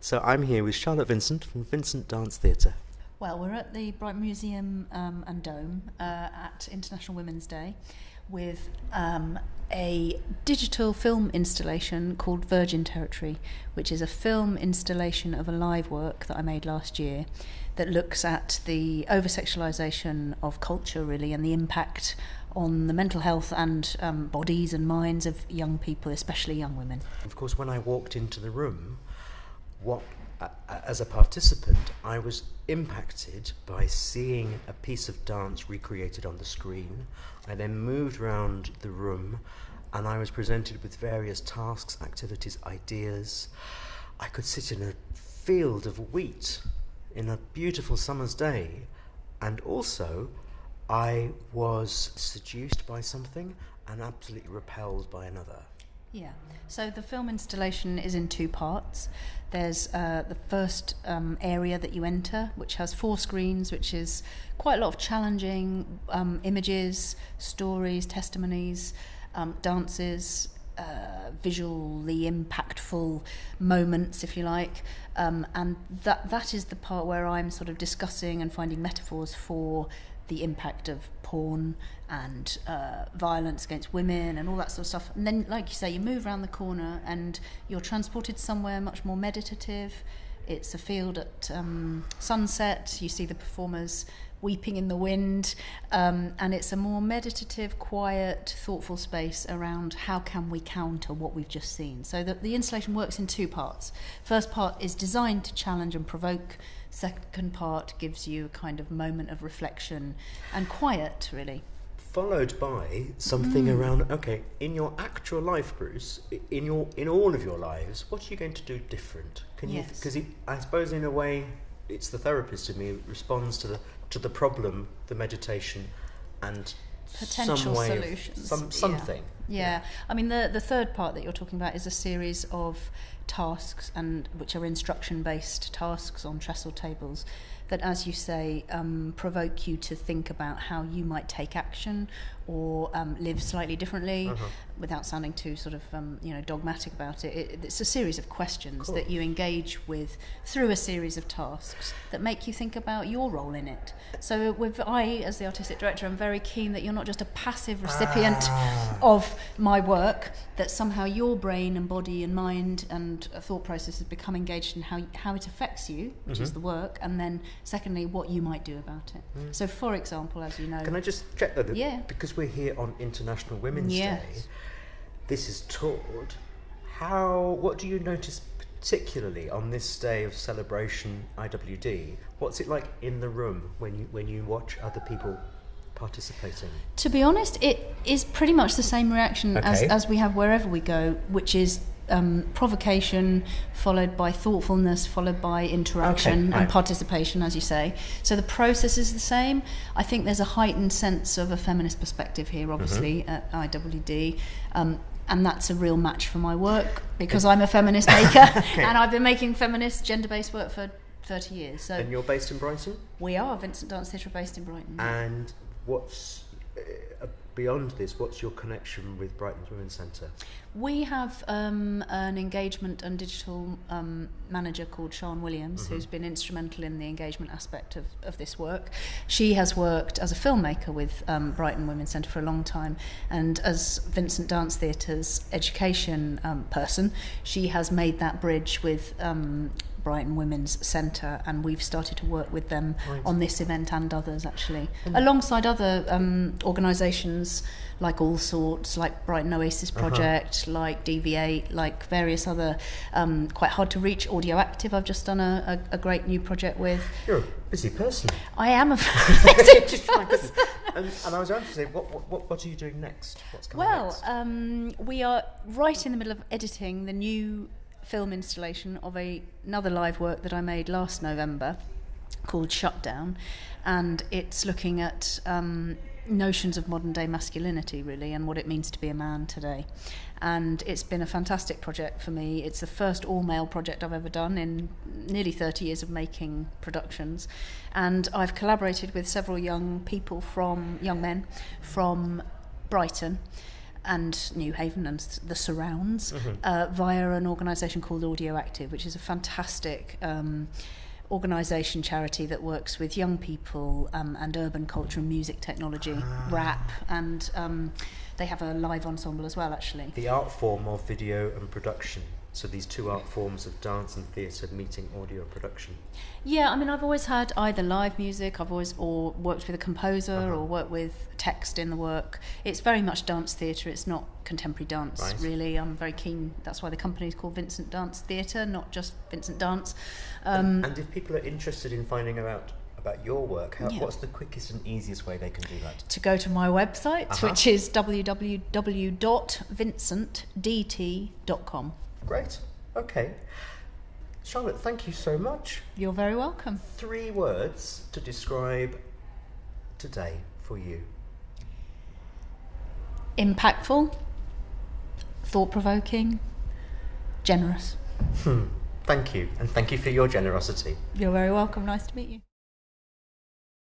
So I'm here with Charlotte Vincent from Vincent Dance Theatre. Well, we're at the Brighton Museum and Dome at International Women's Day with a digital film installation called Virgin Territory, which is a film installation of a live work that I made last year that looks at the over-sexualisation of culture, really, and the impact on the mental health and bodies and minds of young people, especially young women. Of course, when I walked into the room, as a participant, I was impacted by seeing a piece of dance recreated on the screen. I then moved around the room and I was presented with various tasks, activities, ideas. I could sit in a field of wheat in a beautiful summer's day, and also I was seduced by something and absolutely repelled by another. Yeah, so the film installation is in two parts. There's the first area that you enter, which has 4 screens, which is quite a lot of challenging images, stories, testimonies, dances, visually impactful moments, if you like. And that is the part where I'm sort of discussing and finding metaphors for the impact of porn and violence against women and all that sort of stuff. And then, like you say, you move around the corner and you're transported somewhere much more meditative. It's a field at sunset. You see the performers weeping in the wind, and it's a more meditative, quiet, thoughtful space around how can we counter what we've just seen. So the installation works in 2 parts. First part is designed to challenge and provoke. Second part gives you a kind of moment of reflection and quiet, really. Followed by something around, okay, in your actual life, Bruce, in all of your lives, what are you going to do different? Yes. Because I suppose in a way, it's the therapist in me who responds to the problem, the meditation, and potential some way solutions. Something. Yeah. I mean, the third part that you're talking about is a series of tasks, and which are instruction-based tasks on trestle tables that, as you say, provoke you to think about how you might take action or live slightly differently, without sounding too sort of dogmatic about it. It's a series of questions that you engage with through a series of tasks that make you think about your role in it. So I, as the artistic director, am very keen that you're not just a passive recipient of my work, that somehow your brain and body and mind and thought processes become engaged in how it affects you, which is the work, and then secondly, what you might do about it. So, for example, as you know... Can I just check that? Yeah. Because we're here on International Women's Day, this is toured. What do you notice particularly on this day of celebration, IWD? What's it like in the room when you watch other people participating? To be honest, it is pretty much the same reaction as we have wherever we go, which is provocation followed by thoughtfulness, followed by interaction and participation, as you say. So the process is the same. I think there's a heightened sense of a feminist perspective here, obviously, at IWD. And that's a real match for my work, because I'm a feminist maker and I've been making feminist gender-based work for 30 years. So. And you're based in Brighton? We are. Vincent Dance Theatre based in Brighton. And what's... beyond this, what's your connection with Brighton's Women's Centre? We have an engagement and digital manager called Sian Williams, who's been instrumental in the engagement aspect of this work. She has worked as a filmmaker with Brighton Women's Centre for a long time, and as Vincent Dance Theatre's education person, she has made that bridge with Brighton Women's Centre, and we've started to work with them on this event and others, actually, alongside other organisations like All Sorts, like Brighton Oasis Project, like DV8, like various other quite hard to reach. Audio Active I've just done a great new project with. You're a busy person. I am a busy person. And I was going to say, what are you doing next? What's coming next? We are right in the middle of editing the new film installation of another live work that I made last November called Shutdown, and it's looking at notions of modern day masculinity, really, and what it means to be a man today. And it's been a fantastic project for me. It's the first all-male project I've ever done in nearly 30 years of making productions, and I've collaborated with several young men from Brighton, and New Haven and the surrounds via an organisation called Audio Active, which is a fantastic organisation, charity that works with young people and urban culture and music technology, rap, and they have a live ensemble as well, actually. The art form of video and production. So these two art forms of dance and theatre meeting audio production. Yeah, I mean, I've always had either live music, or worked with a composer, or worked with text in the work. It's very much dance theatre, it's not contemporary dance, really. I'm very keen, that's why the company is called Vincent Dance Theatre, not just Vincent Dance. And if people are interested in finding out about your work, what's the quickest and easiest way they can do that? To go to my website, which is www.vincentdt.com. Great. Okay. Charlotte, thank you so much. You're very welcome. 3 words to describe today for you. Impactful, thought-provoking, generous. Thank you, and thank you for your generosity. You're very welcome. Nice to meet you.